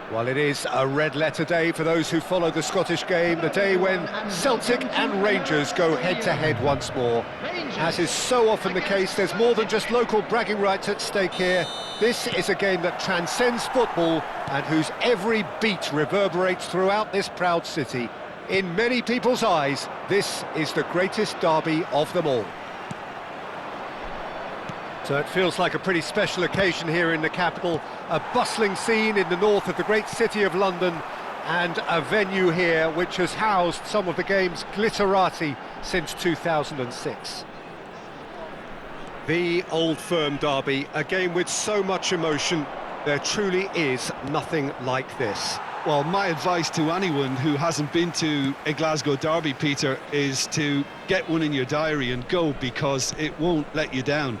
Well, it is a red-letter day for those who follow the Scottish game, the day when Celtic and Rangers go head-to-head once more. As is so often the case, there's more than just local bragging rights at stake here. This is a game that transcends football and whose every beat reverberates throughout this proud city. In many people's eyes, this is the greatest derby of them all. So it feels like a pretty special occasion here in the capital, a bustling scene in the north of the great city of London, and a venue here which has housed some of the game's glitterati since 2006. The Old Firm derby, a game with so much emotion, there truly is nothing like this. Well, my advice to anyone who hasn't been to a Glasgow derby, Peter, is to get one in your diary and go, because it won't let you down.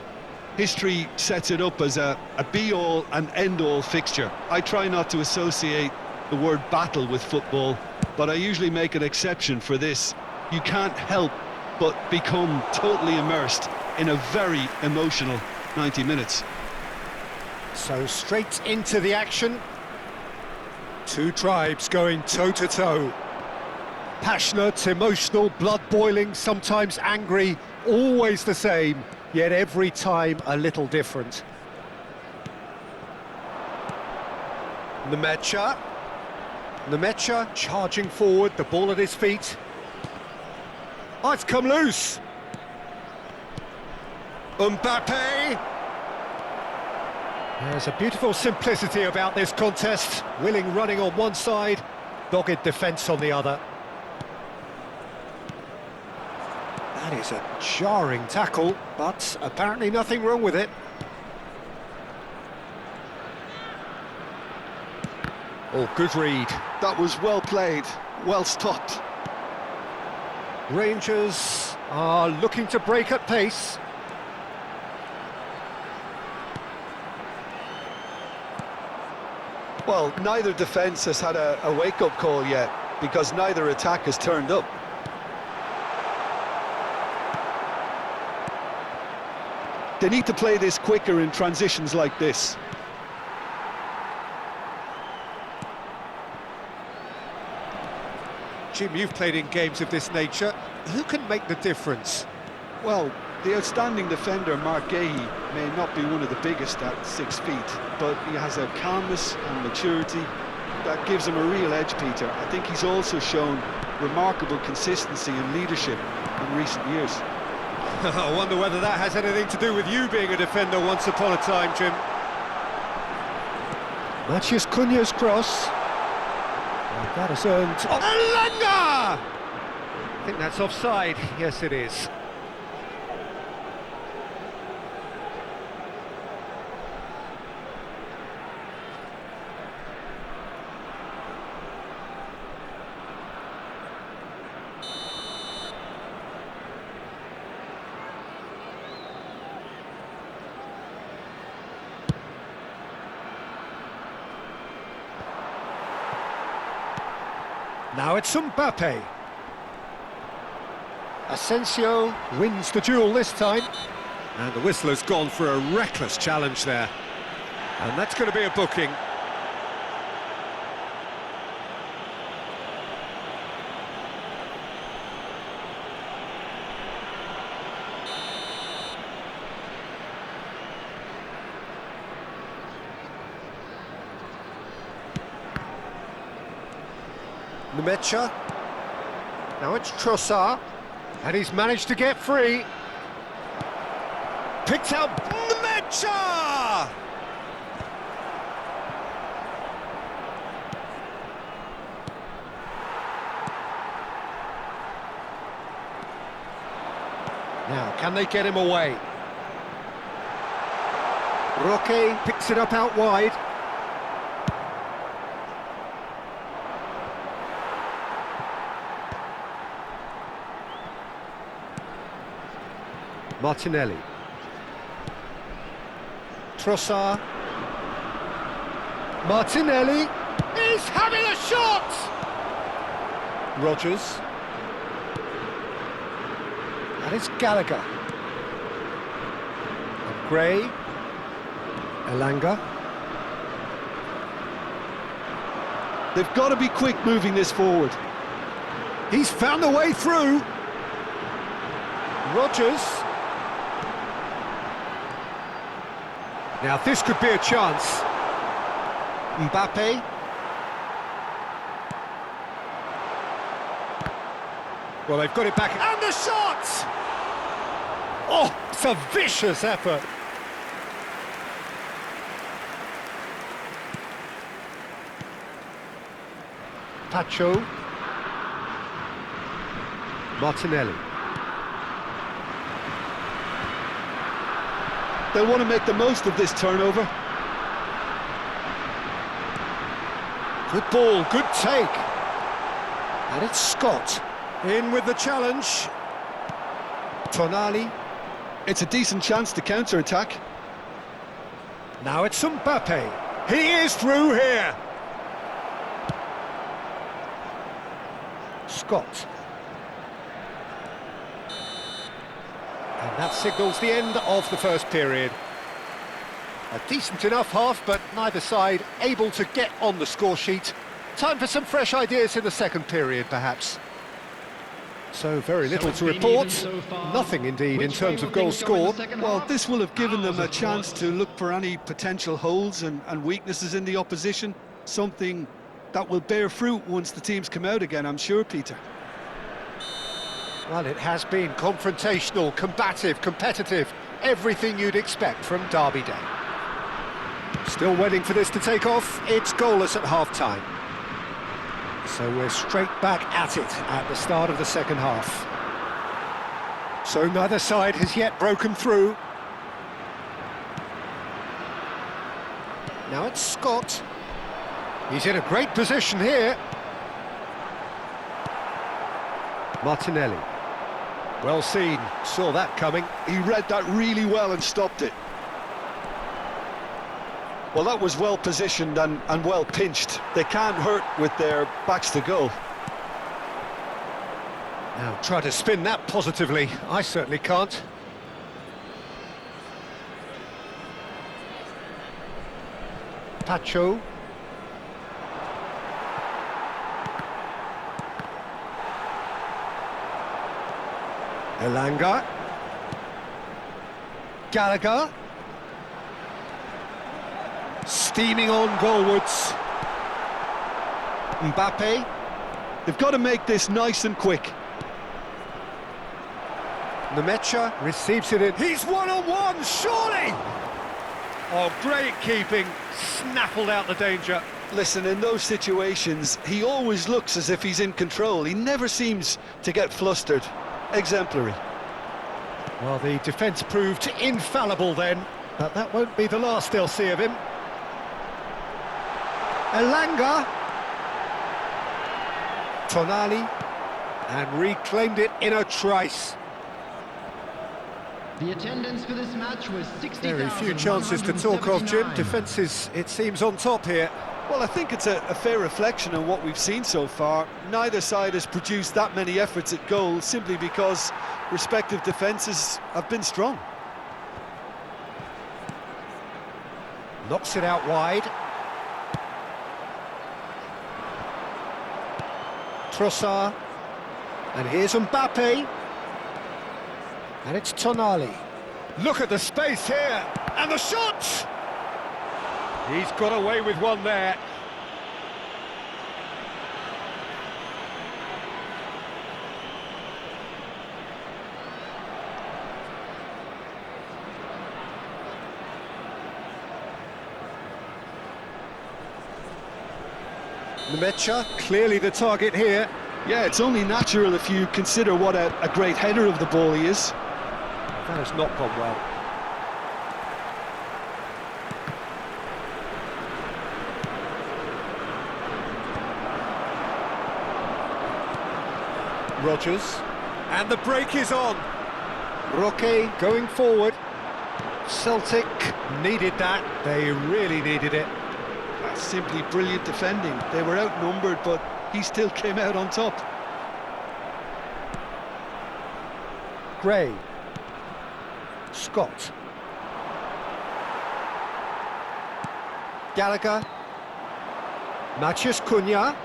History sets it up as a be-all and end-all fixture. I try not to associate the word battle with football, but I usually make an exception for this. You can't help but become totally immersed in a very emotional 90 minutes. So straight into the action. Two tribes going toe-to-toe. Passionate, emotional, blood-boiling, sometimes angry, always the same. Yet every time a little different. Nemecha charging forward, the ball at his feet. Oh, it's come loose. Mbappe. There's a beautiful simplicity about this contest. Willing running on one side, dogged defence on the other. That is a jarring tackle, but apparently nothing wrong with it. Oh, good read. That was well played, well stopped. Rangers are looking to break at pace. Well, neither defence has had a wake-up call yet, because neither attack has turned up. They need to play this quicker in transitions like this. Jim, you've played in games of this nature. Who can make the difference? Well, the outstanding defender, Mark Gahey, may not be one of the biggest at 6 feet, but he has a calmness and maturity that gives him a real edge, Peter. I think he's also shown remarkable consistency and leadership in recent years. I wonder whether that has anything to do with you being a defender once upon a time, Jim. Matthias Cunha's cross. And that has earned... Oh, Elanga! I think that's offside. Yes, it is. Now it's Mbappe. Asensio wins the duel this time. And the whistler's gone for a reckless challenge there. And that's going to be a booking. Nemecha. Now it's Trossard, and he's managed to get free. Picked out Nemecha! Now, can they get him away? Roque picks it up out wide. Martinelli. Trossard. Martinelli is having a shot! Rodgers. And it's Gallagher. Gray. Elanga. They've got to be quick moving this forward. He's found a way through. Rodgers. Now this could be a chance. Mbappe. Well, they've got it back. And the shot! Oh, it's a vicious effort. Pacho. Martinelli. They'll want to make the most of this turnover. Good ball, good take. And it's Scott. In with the challenge. Tonali. It's a decent chance to counter-attack. Now it's Mbappe. He is through here. Scott. And that signals the end of the first period. A decent enough half, but neither side able to get on the score sheet. Time for some fresh ideas in the second period, perhaps. So very little to report. Nothing, indeed, in terms of goals scored. Well, this will have given them a chance to look for any potential holes and weaknesses in the opposition. Something that will bear fruit once the teams come out again, I'm sure, Peter. Well, it has been confrontational, combative, competitive. Everything you'd expect from Derby Day. Still waiting for this to take off. It's goalless at half-time. So we're straight back at it at the start of the second half. So neither side has yet broken through. Now it's Scott. He's in a great position here. Martinelli. Well seen, saw that coming. He read that really well and stopped it. Well, that was well positioned and well pinched. They can't hurt with their backs to goal. Now try to spin that positively. I certainly can't. Pacho. Elanga. Gallagher. Steaming on goalwards. Mbappe. They've got to make this nice and quick. Nemecha receives it in. He's one-on-one, surely! Oh, great keeping. Snaffled out the danger. Listen, in those situations, he always looks as if he's in control. He never seems to get flustered. Exemplary. Well, the defence proved infallible then, but that won't be the last they'll see of him. Elanga. Tonali. And reclaimed it in a trice. The attendance for this match was 60,000. Very few chances to talk of, Jim. Defence is, it seems, on top here. Well, I think it's a fair reflection on what we've seen so far. Neither side has produced that many efforts at goal simply because respective defences have been strong. Knocks it out wide. Trossard. And here's Mbappe. And it's Tonali. Look at the space here. And the shot! He's got away with one there. Nemecha, clearly the target here. Yeah, it's only natural if you consider what a great header of the ball he is. That has not gone well. Rodgers. And the break is on. Roque going forward. Celtic needed that. They really needed it. That's simply brilliant defending. They were outnumbered, but he still came out on top. Gray. Scott. Gallagher. Matheus Cunha.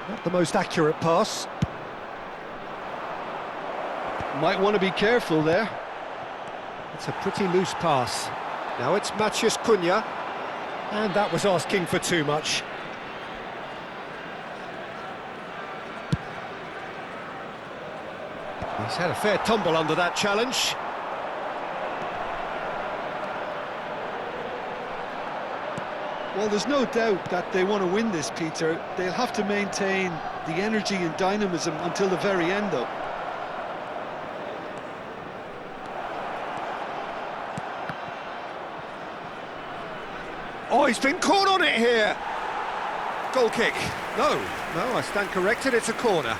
Not the most accurate pass. Might want to be careful there. It's a pretty loose pass. Now it's Matheus Cunha. And that was asking for too much. He's had a fair tumble under that challenge. Well, there's no doubt that they want to win this, Peter. They'll have to maintain the energy and dynamism until the very end, though. Oh, he's been caught on it here. Goal kick. No, I stand corrected, it's a corner.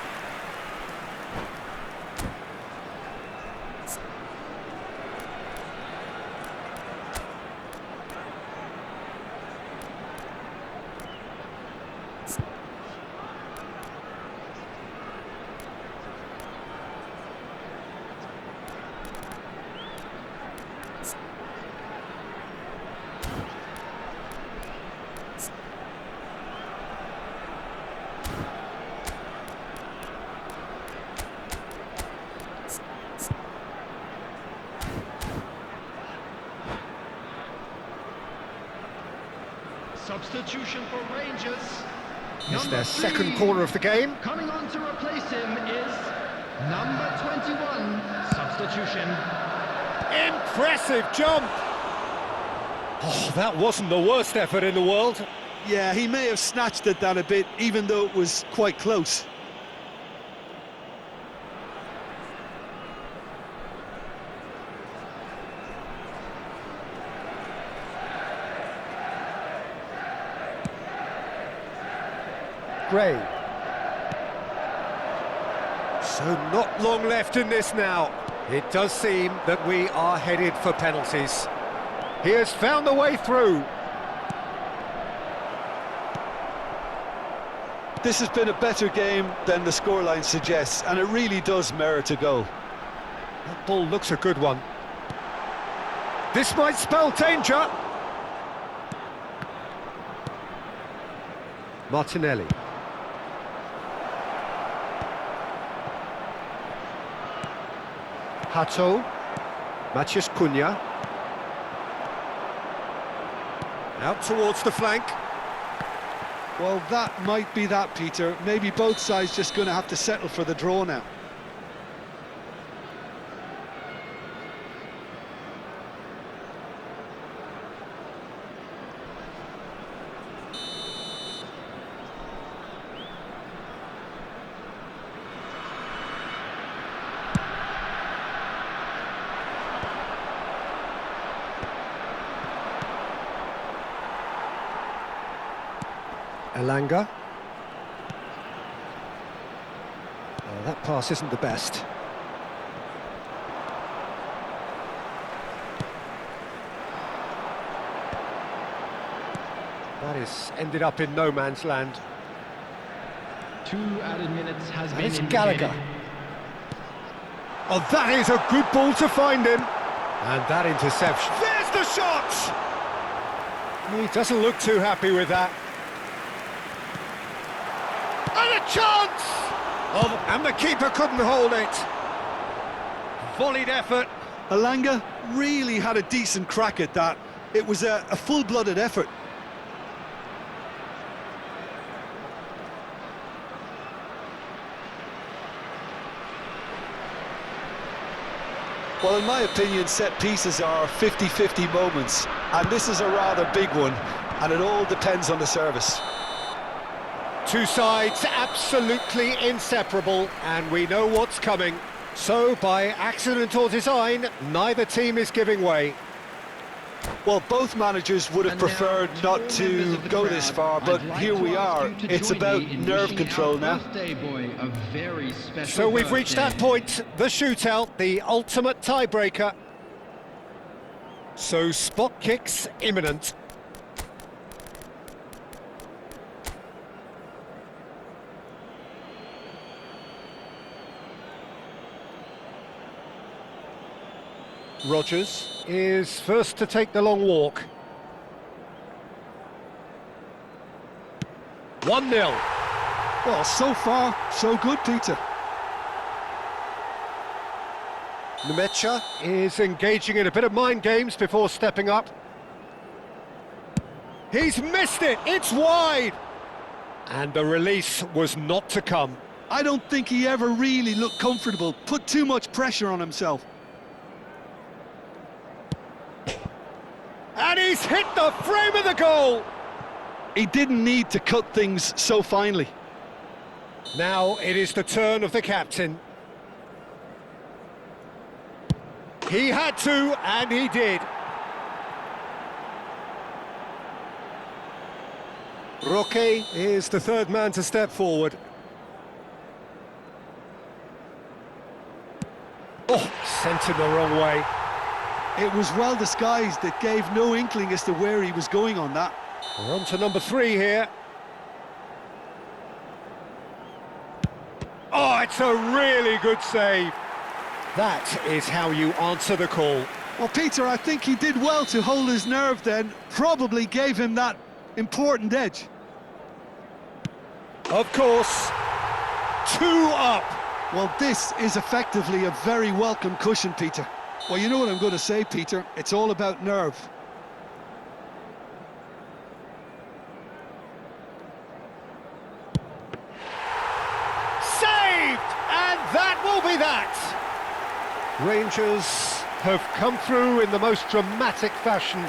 Substitution for Rangers. It's their Number second 3. corner of the game. Coming on to replace him is number 21. Substitution. Impressive jump! Oh, that wasn't the worst effort in the world. Yeah, he may have snatched at that a bit, even though it was quite close. Gray. So not long left in this now. It does seem that we are headed for penalties. He has found the way through. This has been a better game than the scoreline suggests, and it really does merit a goal. That ball looks a good one. This might spell danger. Martinelli. Hato. Matheus Cunha. Out towards the flank. Well, that might be that, Peter. Maybe both sides just going to have to settle for the draw now. Elanga. That pass isn't the best. That is ended up in no man's land. 2 added minutes has been It's indicated. Gallagher. Oh, that is a good ball to find him. And that interception. There's the shot! He doesn't look too happy with that. And a chance! Oh, and the keeper couldn't hold it. Volleyed effort. Elanga really had a decent crack at that. It was a full-blooded effort. Well, in my opinion, set pieces are 50-50 moments, and this is a rather big one, and it all depends on the service. Two sides absolutely inseparable, and we know what's coming. So, by accident or design, neither team is giving way. Well, both managers would have And now, preferred to not all to members of the go crowd, this far, but I'd like here to we ask are. you to It's join about me in nerve wishing control our now. birthday boy a very special So we've reached that birthday. point, the shootout, the ultimate tiebreaker. So spot kicks imminent. Rodgers is first to take the long walk. 1-0. Well, so far, so good, Peter. Nemecha is engaging in a bit of mind games before stepping up. He's missed it, it's wide! And the release was not to come. I don't think he ever really looked comfortable, put too much pressure on himself. And he's hit the frame of the goal! He didn't need to cut things so finely. Now it is the turn of the captain. He had to, and he did. Roque is the third man to step forward. Oh, sent him the wrong way. It was well disguised, it gave no inkling as to where he was going on that. We're on to number 3 here. Oh, it's a really good save. That is how you answer the call. Well, Peter, I think he did well to hold his nerve then, probably gave him that important edge. Of course, 2 up. Well, this is effectively a very welcome cushion, Peter. Well, you know what I'm going to say, Peter, it's all about nerve. Saved! And that will be that! Rangers have come through in the most dramatic fashion,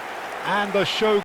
and the show